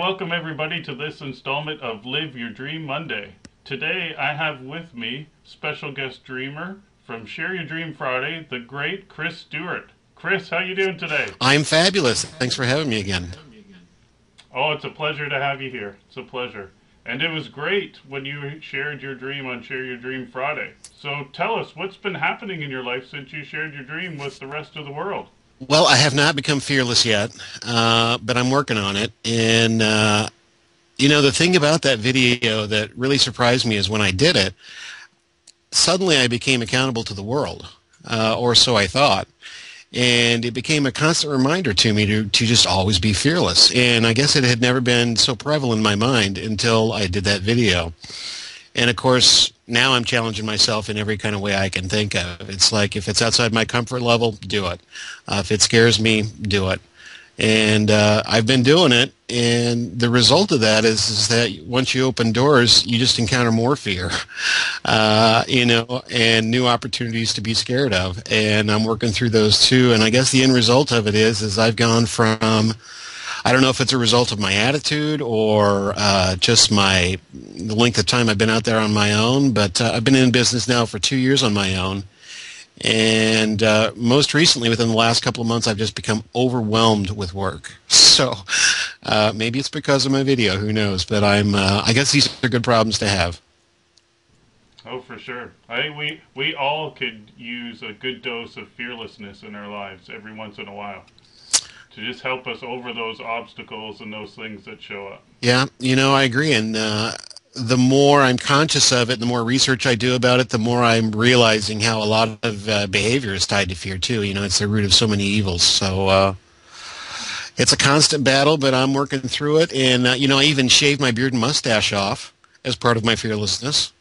welcome everybody to this installment of Live Your Dream Monday. Today I have with me special guest dreamer from Share Your Dream Friday, the great Chris Stewart. Chris, how you doing today? I'm fabulous. Thanks for having me again. Oh, it's a pleasure to have you here. It's a pleasure. And it was great when you shared your dream on Share Your Dream Friday. So tell us, what's been happening in your life since you shared your dream with the rest of the world? Well, I have not become fearless yet, but I'm working on it. And, the thing about that video that really surprised me is when I did it, suddenly I became accountable to the world, or so I thought. And it became a constant reminder to me to just always be fearless. And I guess it had never been so prevalent in my mind until I did that video. And of course, now I'm challenging myself in every kind of way I can think of. It's like if it's outside my comfort level, do it. If it scares me, do it. And I've been doing it, and the result of that is that once you open doors, you just encounter more fear, and new opportunities to be scared of. And I'm working through those too. And I guess the end result of it is I've gone from, I don't know if it's a result of my attitude or just the length of time I've been out there on my own, but I've been in business now for 2 years on my own. And most recently, within the last couple of months, I've just become overwhelmed with work. So maybe it's because of my video, who knows? But I guess these are good problems to have. Oh, for sure. I think we all could use a good dose of fearlessness in our lives every once in a while to just help us over those obstacles and those things that show up. Yeah, I agree. And the more I'm conscious of it, the more research I do about it, the more I'm realizing how a lot of behavior is tied to fear, too. It's the root of so many evils. So it's a constant battle, but I'm working through it. And, I even shaved my beard and mustache off as part of my fearlessness.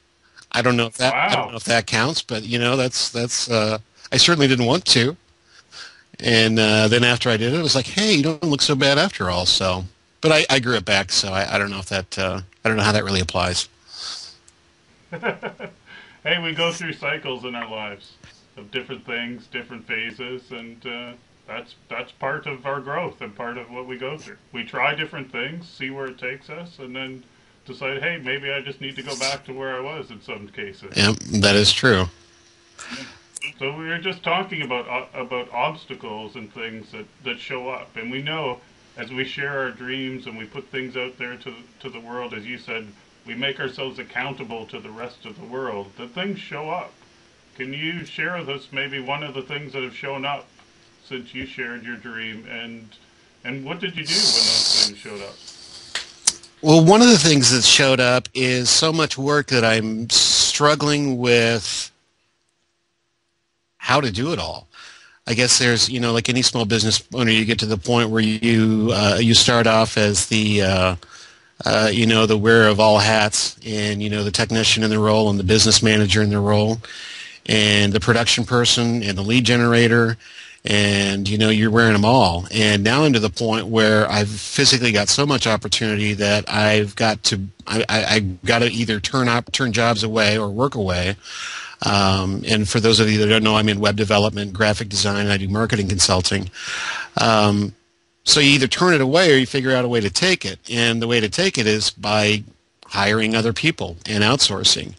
I don't Wow. know if that counts, but, that's I certainly didn't want to. And then after I did it, it was like, hey, you don't look so bad after all. So, but I grew it back, so I don't know if that I don't know how that really applies. Hey, we go through cycles in our lives of different things, different phases, and that's part of our growth and part of what we go through. We try different things, see where it takes us, and then decide, hey, maybe I just need to go back to where I was in some cases. Yeah, that is true. So we were just talking about obstacles and things that show up, and we know as we share our dreams and we put things out there to the world, as you said, we make ourselves accountable to the rest of the world. The things show up. Can you share with us maybe one of the things that have shown up since you shared your dream, and what did you do when those things showed up? Well, one of the things that showed up is so much work that I'm struggling with how to do it all. I guess there's, like any small business owner, you get to the point where you start off as the wearer of all hats, and the technician in the role, and the business manager in the role, and the production person, and the lead generator, and you're wearing them all. And now I'm to the point where I've physically got so much opportunity that I got to either turn jobs away or work away. And for those of you that don't know, I'm in web development, graphic design, and I do marketing consulting. So you either turn it away or you figure out a way to take it. And the way to take it is by hiring other people and outsourcing,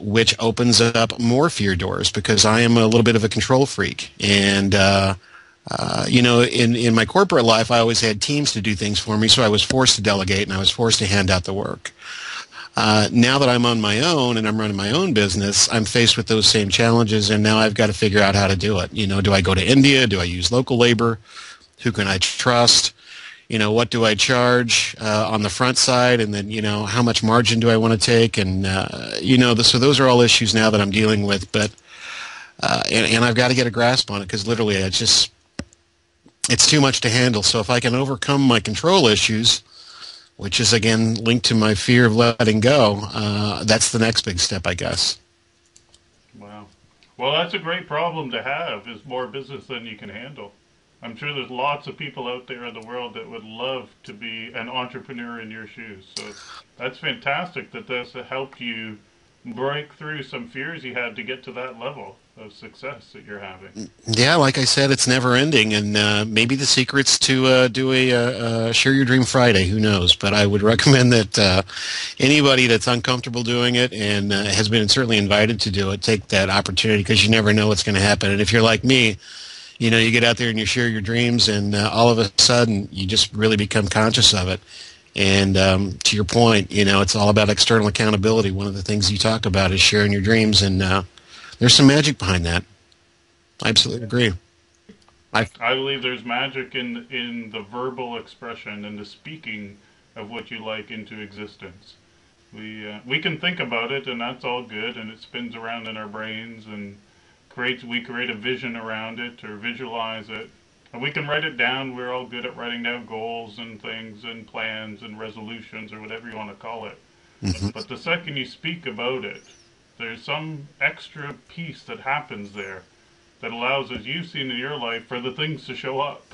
which opens up more fear doors because I am a little bit of a control freak. And, in my corporate life, I always had teams to do things for me, so I was forced to delegate and I was forced to hand out the work. Now that I'm on my own and I'm running my own business, I'm faced with those same challenges, and now I've got to figure out how to do it. Do I go to India? Do I use local labor? Who can I trust? What do I charge on the front side? And then, how much margin do I want to take? And, so those are all issues now that I'm dealing with. But and I've got to get a grasp on it because literally it's too much to handle. So if I can overcome my control issues, which is, again, linked to my fear of letting go, that's the next big step, I guess. Wow. Well, that's a great problem to have, is more business than you can handle. I'm sure there's lots of people out there in the world that would love to be an entrepreneur in your shoes. So that's fantastic that this helped you break through some fears you had to get to that level. of success that you're having. Yeah, like I said, it's never ending, and maybe the secret's to do a Share Your Dream Friday. Who knows? But I would recommend that anybody that's uncomfortable doing it and has been certainly invited to do it, take that opportunity, because you never know what's going to happen. And if you're like me, you know, you get out there and you share your dreams, and all of a sudden you just really become conscious of it. And to your point, you know, it's all about external accountability. One of the things you talk about is sharing your dreams, and there's some magic behind that. I absolutely agree. I believe there's magic in the verbal expression and the speaking of what you like into existence. We can think about it, and that's all good, and it spins around in our brains, and we create a vision around it or visualize it. And we can write it down. We're all good at writing down goals and things and plans and resolutions or whatever you want to call it. Hmm. But the second you speak about it, there's some extra piece that happens there that allows, as you've seen in your life, for the things to show up.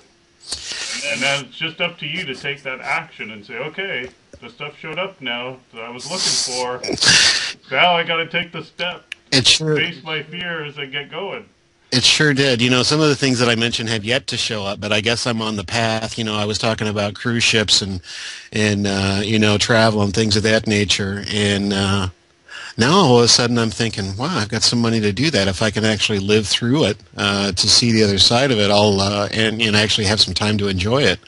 And then it's just up to you to take that action and say, okay, the stuff showed up now that I was looking for. Now I got to take the step, It sure, face my fears, and get going. it sure did. You know, some of the things that I mentioned have yet to show up, but I guess I'm on the path. You know, I was talking about cruise ships and you know, travel and things of that nature, and now all of a sudden I'm thinking, wow, I've got some money to do that. If I can actually live through it, to see the other side of it, and actually have some time to enjoy it.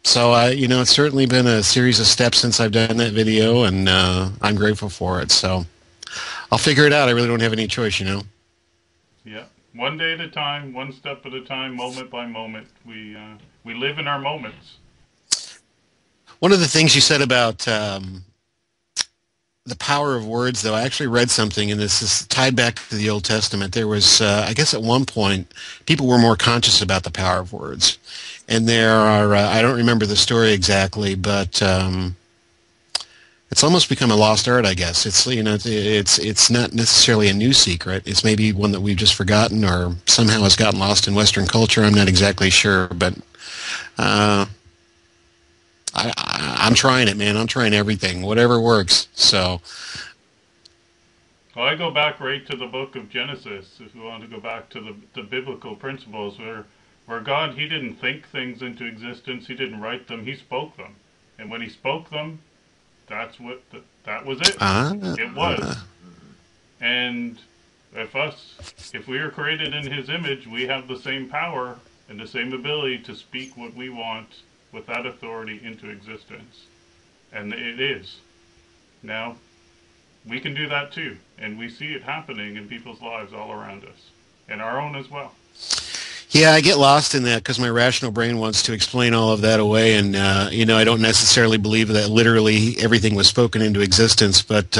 So you know, it's certainly been a series of steps since I've done that video, and I'm grateful for it. So I'll figure it out. I really don't have any choice, you know. Yeah, one day at a time, one step at a time, moment by moment. We live in our moments. One of the things you said about the power of words, though, I actually read something, and this is tied back to the Old Testament. There was, I guess at one point, people were more conscious about the power of words. And there are, I don't remember the story exactly, but it's almost become a lost art, I guess. It's, you know, it's not necessarily a new secret. It's maybe one that we've just forgotten or somehow has gotten lost in Western culture. I'm not exactly sure, but I'm trying it, man. I'm trying everything, whatever works. So, Well, I go back right to the book of Genesis, if we want to go back to the biblical principles where God, he didn't think things into existence, he didn't write them, he spoke them. And when he spoke them, that was it. It was. And if we are created in his image, we have the same power and the same ability to speak what we want with that authority into existence. And it is. Now, we can do that too. And we see it happening in people's lives all around us. And our own as well. yeah, I get lost in that because my rational brain wants to explain all of that away, and you know, I don't necessarily believe that literally everything was spoken into existence, but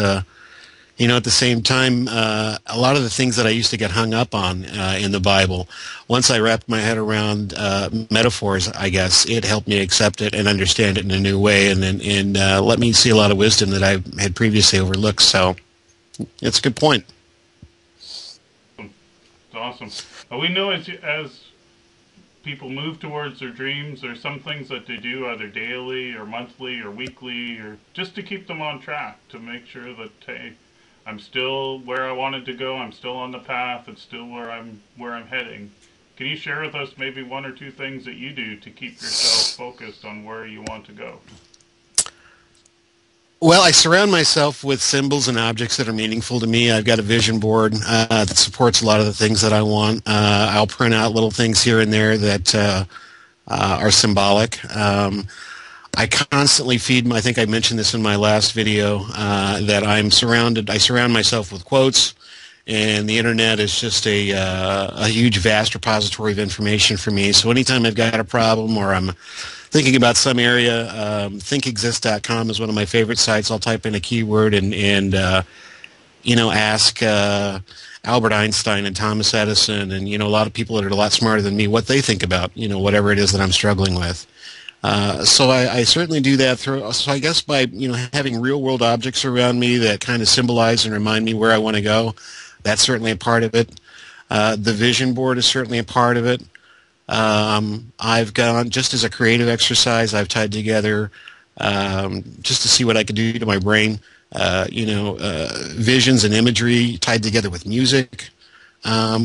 you know, at the same time, a lot of the things that I used to get hung up on in the Bible, once I wrapped my head around metaphors, I guess, it helped me accept it and understand it in a new way, and let me see a lot of wisdom that I had previously overlooked. So it's a good point. It's awesome. We know as people move towards their dreams, there's some things that they do either daily or monthly or weekly, or just to keep them on track, to make sure that, hey, I'm still where I wanted to go. I'm still on the path. It's still where I'm heading. Can you share with us maybe one or two things that you do to keep yourself focused on where you want to go? Well, I surround myself with symbols and objects that are meaningful to me. I've got a vision board that supports a lot of the things that I want. I'll print out little things here and there that are symbolic. I constantly feed I think I mentioned this in my last video, that I surround myself with quotes, and the internet is just a huge, vast repository of information for me. So anytime I've got a problem or I'm thinking about some area, thinkexist.com is one of my favorite sites. I'll type in a keyword and you know, ask Albert Einstein and Thomas Edison and, you know, a lot of people that are a lot smarter than me what they think about, you know, whatever it is that I'm struggling with. So I certainly do that so I guess by, you know, having real world objects around me that kind of symbolize and remind me where I want to go, that's certainly a part of it. The vision board is certainly a part of it. I've gone, just as a creative exercise, I've tied together, just to see what I could do to my brain, visions and imagery tied together with music,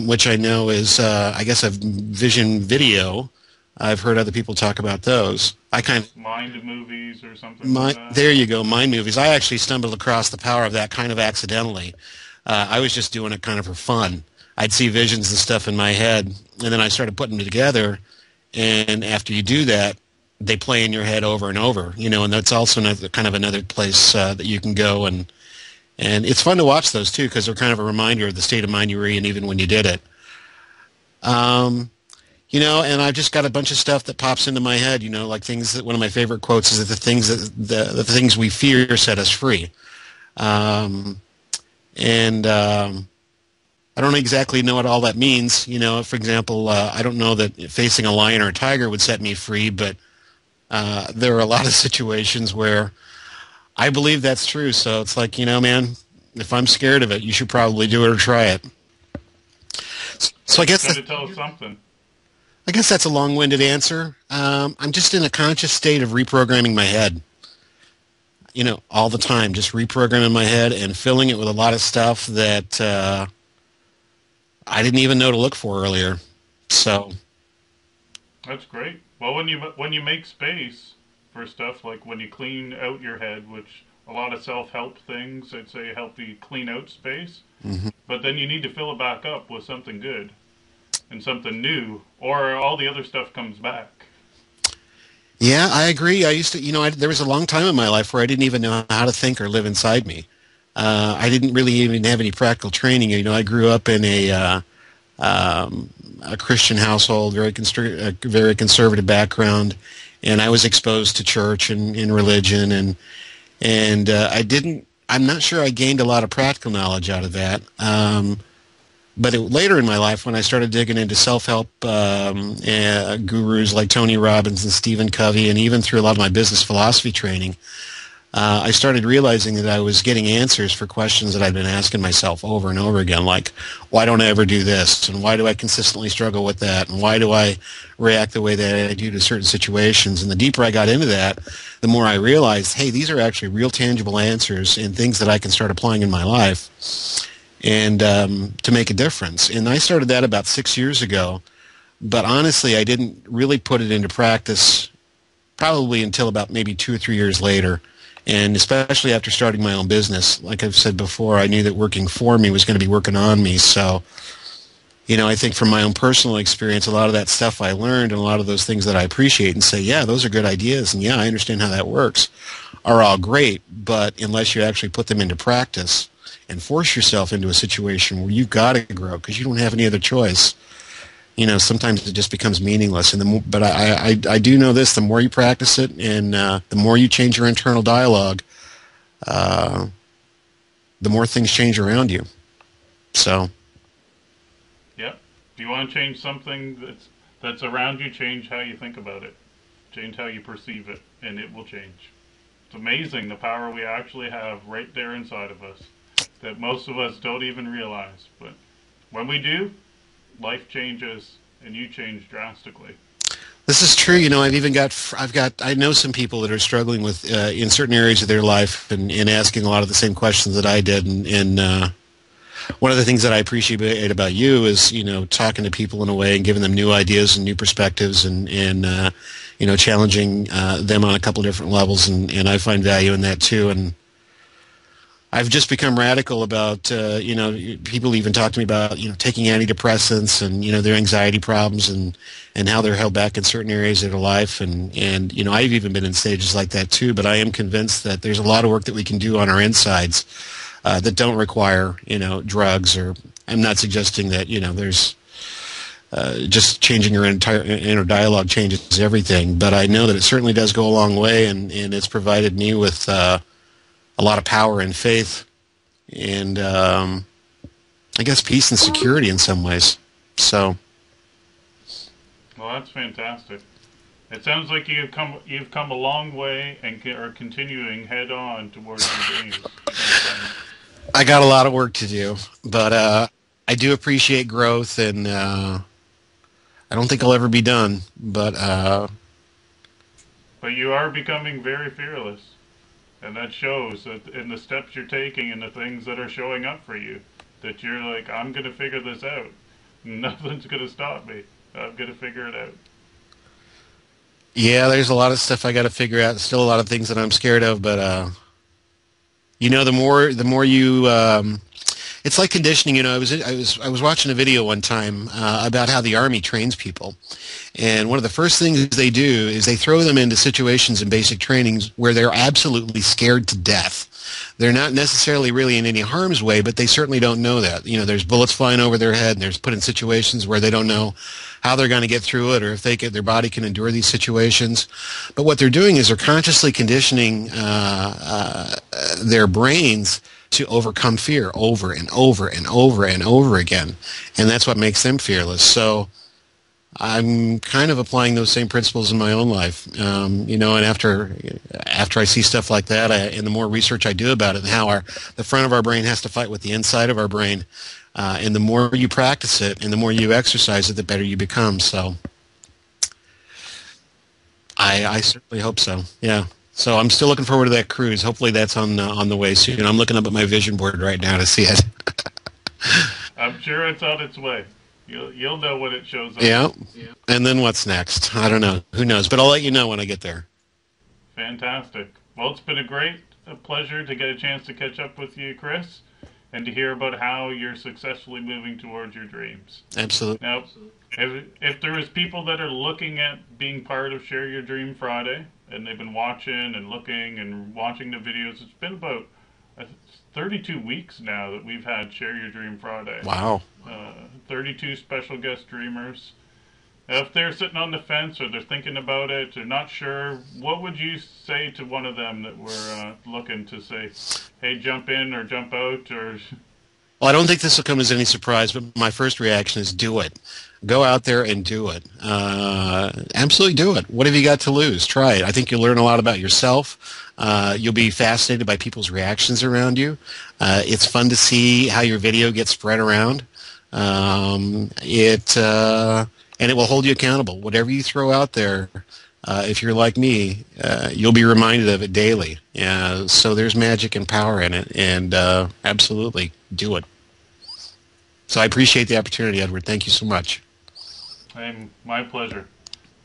which I know is, I guess, a vision video. I've heard other people talk about those. I kind of Mind movies or something like that. there you go, mind movies. I actually stumbled across the power of that kind of accidentally. I was just doing it kind of for fun. I'd see visions and stuff in my head, and then I started putting them together. And after you do that, they play in your head over and over, and that's also another place that you can go, and it's fun to watch those too, because they're kind of a reminder of the state of mind you were in even when you did it. And I've just got a bunch of stuff that pops into my head, like things that one of my favorite quotes is that the things we fear set us free. I don't exactly know what all that means. For example, I don't know that facing a lion or a tiger would set me free, but there are a lot of situations where I believe that's true. So it's like, man, if I'm scared of it, you should probably do it or try it. So I guess Try to tell us something. I guess that's a long-winded answer. I'm just in a conscious state of reprogramming my head. All the time, just reprogramming my head and filling it with a lot of stuff that I didn't even know to look for earlier. So That's great. Well, when you make space for stuff, like when you clean out your head, which a lot of self-help things I'd say help you clean out space, but then you need to fill it back up with something good and something new, or all the other stuff comes back. yeah, I agree. I used to, there was a long time in my life where I didn't even know how to think or live inside me. I didn't really even have any practical training. I grew up in a Christian household, very conservative background, and I was exposed to church and religion, and I'm not sure I gained a lot of practical knowledge out of that. But later in my life, when I started digging into self-help gurus like Tony Robbins and Stephen Covey, and even through a lot of my business philosophy training, I started realizing that I was getting answers for questions that I'd been asking myself over and over again, like, why don't I ever do this? And why do I consistently struggle with that? And why do I react the way that I do to certain situations? And the deeper I got into that, the more I realized, hey, these are actually real tangible answers and things that I can start applying in my life and to make a difference. And I started that about 6 years ago, but honestly, I didn't really put it into practice probably until about maybe 2 or 3 years later. And especially after starting my own business, like I've said before, I knew that working for me was going to be working on me. So, I think from my own personal experience, a lot of that stuff I learned and a lot of those things that I appreciate and say, yeah, those are good ideas, and yeah, I understand how that works, are all great. But unless you actually put them into practice and force yourself into a situation where you've got to grow because you don't have any other choice, sometimes it just becomes meaningless. But I do know this: the more you practice it, and the more you change your internal dialogue, the more things change around you. So, Yep. If you want to change something that's around you, change how you think about it, change how you perceive it, and it will change. It's amazing the power we actually have right there inside of us that most of us don't even realize. But when we do, life changes and you change drastically. this is true. I know some people that are struggling with in certain areas of their life and asking a lot of the same questions that I did. And one of the things that I appreciate about you is, talking to people in a way and giving them new ideas and new perspectives and challenging them on a couple different levels. And I find value in that too. And I've just become radical about, people even talk to me about, taking antidepressants and, their anxiety problems and how they're held back in certain areas of their life. And I've even been in stages like that too, but I am convinced that there's a lot of work that we can do on our insides that don't require, drugs, or I'm not suggesting that, there's just changing your entire inner dialogue changes everything, but I know that it certainly does go a long way, and it's provided me with a lot of power and faith and I guess peace and security in some ways. So, Well, that's fantastic. It sounds like you've come a long way and are continuing head on towards your dreams. I got a lot of work to do, but I do appreciate growth, and I don't think I'll ever be done. But But you are becoming very fearless. And that shows that in the steps you're taking and the things that are showing up for you, that you're like, I'm going to figure this out. Nothing's going to stop me. I'm going to figure it out. Yeah, there's a lot of stuff I got to figure out. Still a lot of things that I'm scared of, but you know, the more you it's like conditioning. You know, I was watching a video one time about how the Army trains people, and one of the first things they do is they throw them into situations in basic trainings where they're absolutely scared to death. They're not necessarily really in any harm's way, but they certainly don't know that. You know, there's bullets flying over their head, and they're put in situations where they don't know how they're going to get through it, or if their body can endure these situations. But what they're doing is they're consciously conditioning their brains to overcome fear over and over and over and over again, and that's what makes them fearless. So I'm kind of applying those same principles in my own life, you know. And after I see stuff like that, and the more research I do about it, and how the front of our brain has to fight with the inside of our brain, and the more you practice it, and the more you exercise it, the better you become. So I certainly hope so. Yeah. So I'm still looking forward to that cruise. Hopefully that's on the way soon. I'm looking up at my vision board right now to see it. I'm sure it's on its way. You'll know when it shows up. Yeah. And then what's next? I don't know. Who knows? But I'll let you know when I get there. Fantastic. Well, it's been a pleasure to get a chance to catch up with you, Chris, and to hear about how you're successfully moving towards your dreams. Absolutely. Now, if there is people that are looking at being part of Share Your Dream Friday, and they've been watching and looking and watching the videos, it's been about 32 weeks now that we've had Share Your Dream Friday. Wow. 32 special guest dreamers. If they're sitting on the fence or they're thinking about it, they're not sure, what would you say to one of them that were looking to say, hey, jump in or jump out? Or Well, I don't think this will come as any surprise, but my first reaction is do it. Go out there and do it. Absolutely do it. What have you got to lose? Try it. I think you'll learn a lot about yourself. You'll be fascinated by people's reactions around you. It's fun to see how your video gets spread around. And it will hold you accountable. Whatever you throw out there, if you're like me, you'll be reminded of it daily. So there's magic and power in it, and absolutely do it. So I appreciate the opportunity, Edward. Thank you so much. My pleasure.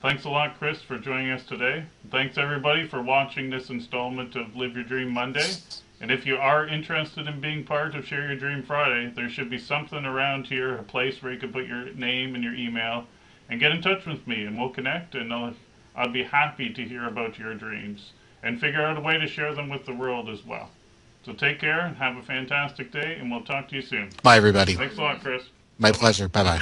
Thanks a lot, Chris, for joining us today. Thanks, everybody, for watching this installment of Live Your Dream Monday. And if you are interested in being part of Share Your Dream Friday, there should be something around here, a place where you can put your name and your email, and get in touch with me, and we'll connect, and I'll be happy to hear about your dreams and figure out a way to share them with the world as well. So take care and have a fantastic day, and we'll talk to you soon. Bye, everybody. Thanks a lot, Chris. My pleasure. Bye-bye.